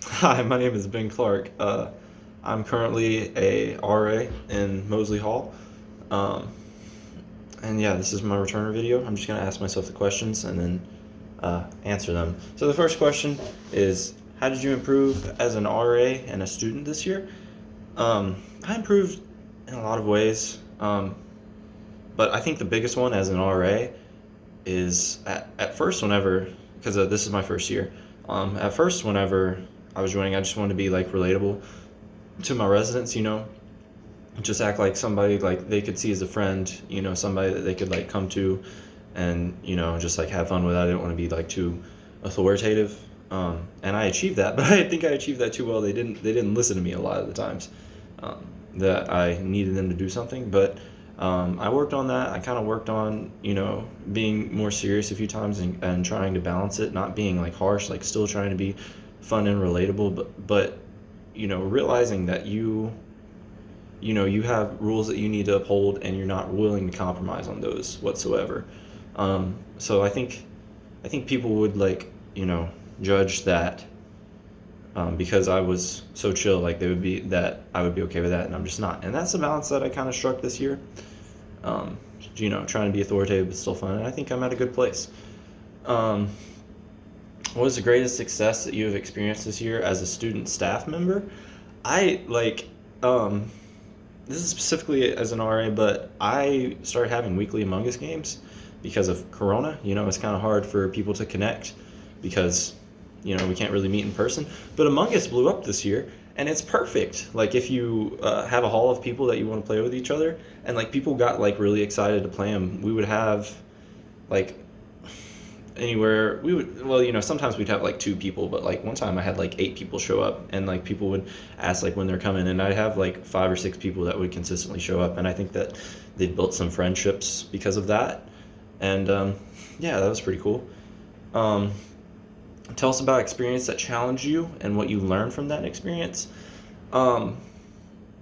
Hi, my name is Ben Clark. I'm currently a RA in Mosley Hall. Um, and yeah, this is my return video. I'm just going to ask myself the questions and then answer them. So the first question is, how did you improve as an RA and a student this year? I improved in a lot of ways, but I think the biggest one as an RA is at first whenever, because this is my first year, at first whenever I was joining, I just wanted to be like relatable to my residents, just act like somebody like they could see as a friend, somebody that they could like come to and, just like have fun with. I didn't want to be like too authoritative. And I achieved that, but I think I achieved that too well. They didn't listen to me a lot of the times, that I needed them to do something, but I worked on that. I kind of worked on, being more serious a few times and trying to balance it, not being like harsh, like still trying to be fun and relatable, but realizing that you have rules that you need to uphold and you're not willing to compromise on those whatsoever. So I think people would like, judge that, because I was so chill, like they would be that I would be okay with that, and I'm just not. And that's the balance that I kind of struck this year. Um, trying to be authoritative but still fun. And I think I'm at a good place. Um, what was the greatest success that you have experienced this year as a student staff member? I like um, this is specifically as an RA, but I started having weekly Among Us games because of Corona. It's kind of hard for people to connect because, we can't really meet in person. But Among Us blew up this year, and it's perfect. Like if you have a hall of people that you want to play with each other, and like people got like really excited to play them. We would have like anywhere we would well sometimes we'd have like two people, but like one time I had like eight people show up, and like people would ask like when they're coming, and I'd have like five or six people that would consistently show up, and I think that they've built some friendships because of that. And yeah, that was pretty cool. um, Tell us about experience that challenged you and what you learned from that experience. um,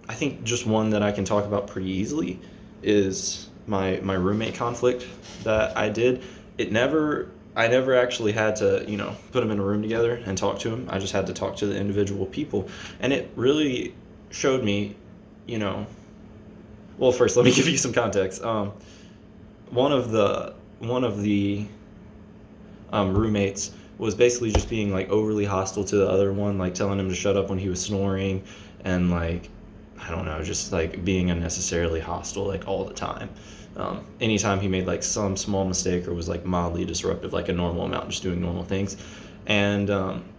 I think just one that I can talk about pretty easily is my roommate conflict that I did. It never I never actually had to, put them in a room together and talk to them. I just had to talk to the individual people, and it really showed me, you know. Well, first let me give you some context. One of the roommates was basically just being like overly hostile to the other one, like telling him to shut up when he was snoring, and like I don't know, just like being unnecessarily hostile like all the time. Anytime he made like some small mistake or was like mildly disruptive, like a normal amount, just doing normal things. And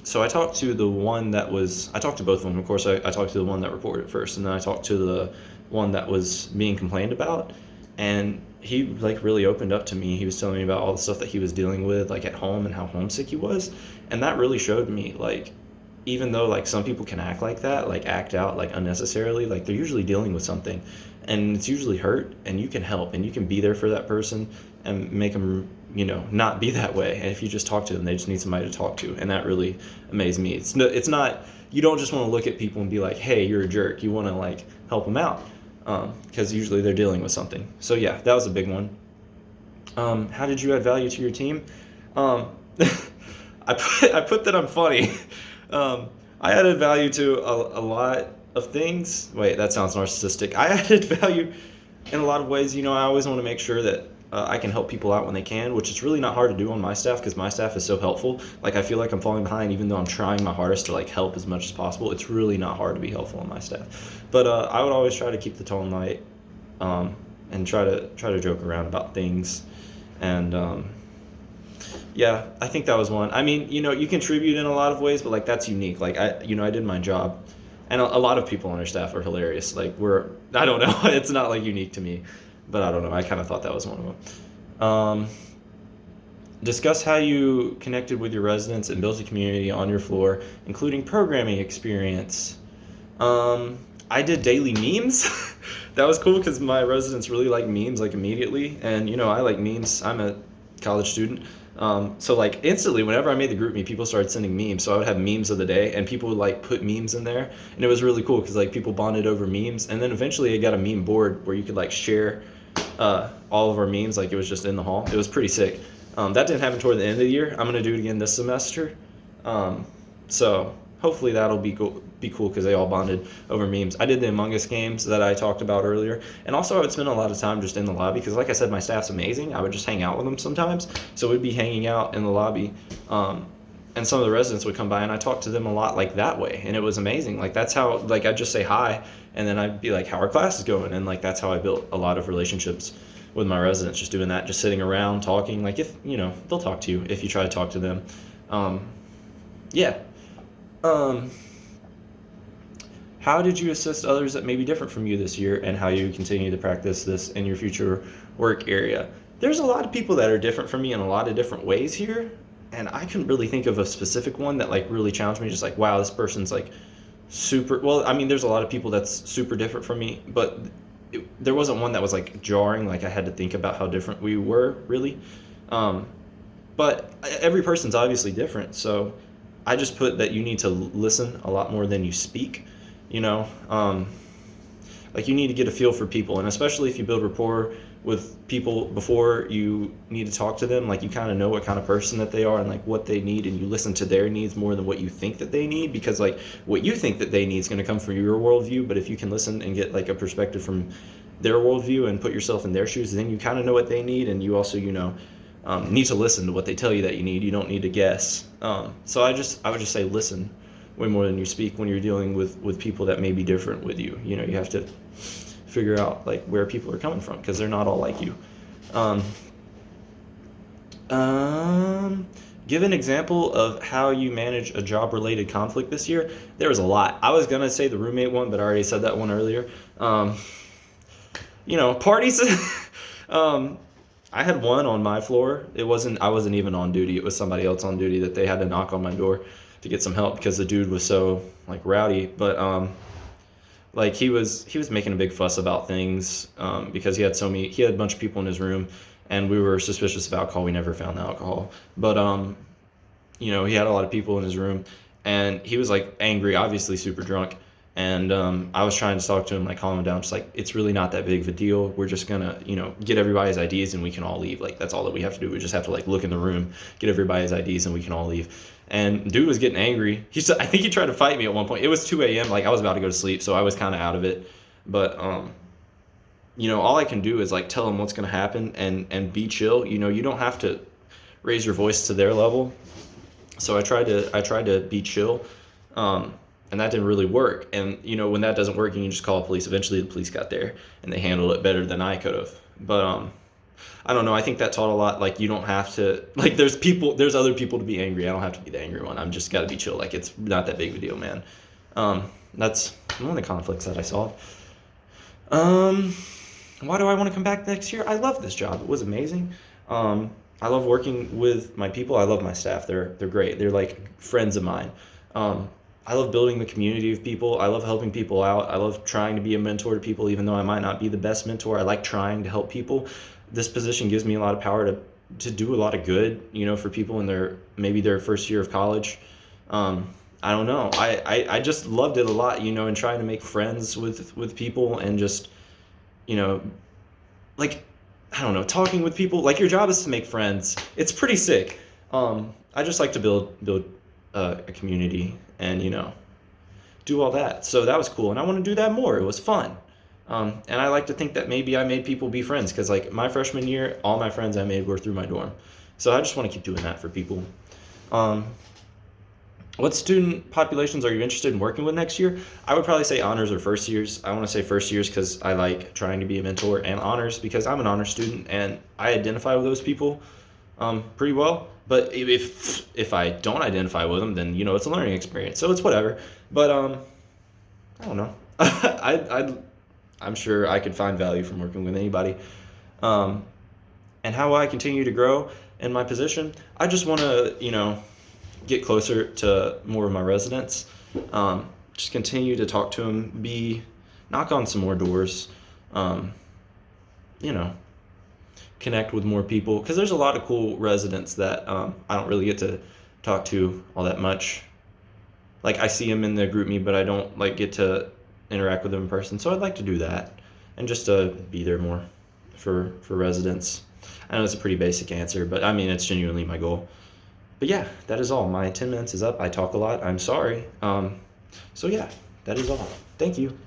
so I talked to both of them. Of course, I talked to the one that reported first, and then I talked to the one that was being complained about. And he like really opened up to me. He was telling me about all the stuff that he was dealing with like at home and how homesick he was. And that really showed me like, even though like some people can act like that, like act out like unnecessarily, like they're usually dealing with something, and it's usually hurt, and you can help and you can be there for that person and make them, not be that way. And if you just talk to them, they just need somebody to talk to, and that really amazed me. It's not, you don't just want to look at people and be like, hey, you're a jerk. You want to like help them out, because usually they're dealing with something. So yeah, that was a big one. How did you add value to your team? Um, I put that I'm funny. Um, I added value to a lot of things. Wait, that sounds narcissistic. I added value in a lot of ways. I always want to make sure that I can help people out when they can, which is really not hard to do on my staff because my staff is so helpful. Like I feel like I'm falling behind, even though I'm trying my hardest to like help as much as possible. It's really not hard to be helpful on my staff. But I would always try to keep the tone light, um, and try to joke around about things. And yeah, I think that was one. I mean, you contribute in a lot of ways, but like that's unique. Like I did my job, and a lot of people on our staff are hilarious. Like I don't know, it's not like unique to me, but I don't know. I kind of thought that was one of them. Discuss how you connected with your residents and built a community on your floor, including programming experience. Um, I did daily memes. That was cool because my residents really like memes like immediately, and I like memes. I'm a college student. So like instantly, whenever I made the group me, people started sending memes. So I would have memes of the day, and people would like put memes in there, and it was really cool because like people bonded over memes. And then eventually, I got a meme board where you could like share all of our memes. Like it was just in the hall. It was pretty sick. That didn't happen toward the end of the year. I'm gonna do it again this semester. So hopefully that'll be cool because they all bonded over memes. I did the Among Us games that I talked about earlier, and also I would spend a lot of time just in the lobby because, like I said, my staff's amazing. I would just hang out with them sometimes, so we'd be hanging out in the lobby. And some of the residents would come by and I talked to them a lot like that way, and it was amazing. Like that's how, like, I'd just say hi and then I'd be like, how are classes going? And like that's how I built a lot of relationships with my residents, just doing that, just sitting around talking. Like, if they'll talk to you if you try to talk to them. Yeah. um how did you assist others that may be different from you this year, and how you continue to practice this in your future work area? There's a lot of people that are different from me in a lot of different ways here, and I couldn't really think of a specific one that like really challenged me. Just like, wow, this person's like super. Well, I mean, there's a lot of people that's super different from me, but there wasn't one that was like jarring. Like I had to think about how different we were really. Um, but every person's obviously different, so I just put that you need to listen a lot more than you speak. You know, like you need to get a feel for people, and especially if you build rapport with people before you need to talk to them, like you kind of know what kind of person that they are and like what they need, and you listen to their needs more than what you think that they need, because like what you think that they need is going to come from your worldview. But if you can listen and get like a perspective from their worldview and put yourself in their shoes, then you kind of know what they need, and you also need to listen to what they tell you that you need. You don't need to guess. So I would just say listen way more than you speak when you're dealing with people that may be different with you. You know, you have to figure out like where people are coming from, because they're not all like you. um, Give an example of how you manage a job related conflict this year. There was a lot. I was gonna say the roommate one, but I already said that one earlier. Parties. um, I had one on my floor. I wasn't even on duty. It was somebody else on duty that they had to knock on my door to get some help because the dude was so like rowdy. But like he was making a big fuss about things, because he had a bunch of people in his room, and we were suspicious of alcohol. We never found the alcohol, but he had a lot of people in his room, and he was like angry, obviously super drunk. And I was trying to talk to him, like calm him down, just like, it's really not that big of a deal. We're just gonna get everybody's IDs and we can all leave. Like that's all that we have to do. We just have to like look in the room, get everybody's IDs, and we can all leave. And dude was getting angry. I think he tried to fight me at one point. It was 2 a.m. Like I was about to go to sleep, so I was kind of out of it. But all I can do is like tell him what's gonna happen and be chill. You don't have to raise your voice to their level. So I tried to be chill. And that didn't really work. And when that doesn't work, you can just call the police. Eventually the police got there and they handled it better than I could have. But I don't know, I think that taught a lot. Like you don't have to, like, there's other people to be angry. I don't have to be the angry one. I'm just got to be chill. Like it's not that big of a deal, man. That's one of the conflicts that I solved. Why do I want to come back next year? I love this job. It was amazing. I love working with my people. I love my staff. They're great. They're like friends of mine. I love building the community of people. I love helping people out. I love trying to be a mentor to people, even though I might not be the best mentor. I like trying to help people. This position gives me a lot of power to do a lot of good, for people in maybe their first year of college. I don't know. I just loved it a lot, and trying to make friends with people, and just, like, I don't know, talking with people. Like your job is to make friends. It's pretty sick. I just like to build a community and do all that. So that was cool, and I want to do that more. It was fun. And I like to think that maybe I made people be friends, because like my freshman year, all my friends I made were through my dorm. So I just want to keep doing that for people. What student populations are you interested in working with next year? I would probably say honors or first years. I want to say first years because I like trying to be a mentor, and honors because I'm an honor student and I identify with those people pretty well. But if I don't identify with them, then it's a learning experience, so it's whatever. But I don't know. I'm sure I could find value from working with anybody. And how will I continue to grow in my position? I just want to get closer to more of my residents. Just continue to talk to them. Knock on some more doors. Connect with more people, because there's a lot of cool residents that I don't really get to talk to all that much. Like I see them in the group meet, but I don't like get to interact with them in person. So I'd like to do that, and just to be there more for residents. I know it's a pretty basic answer, but I mean it's genuinely my goal. But yeah, that is all. My 10 minutes is up. I talk a lot. I'm sorry. So yeah, that is all. Thank you.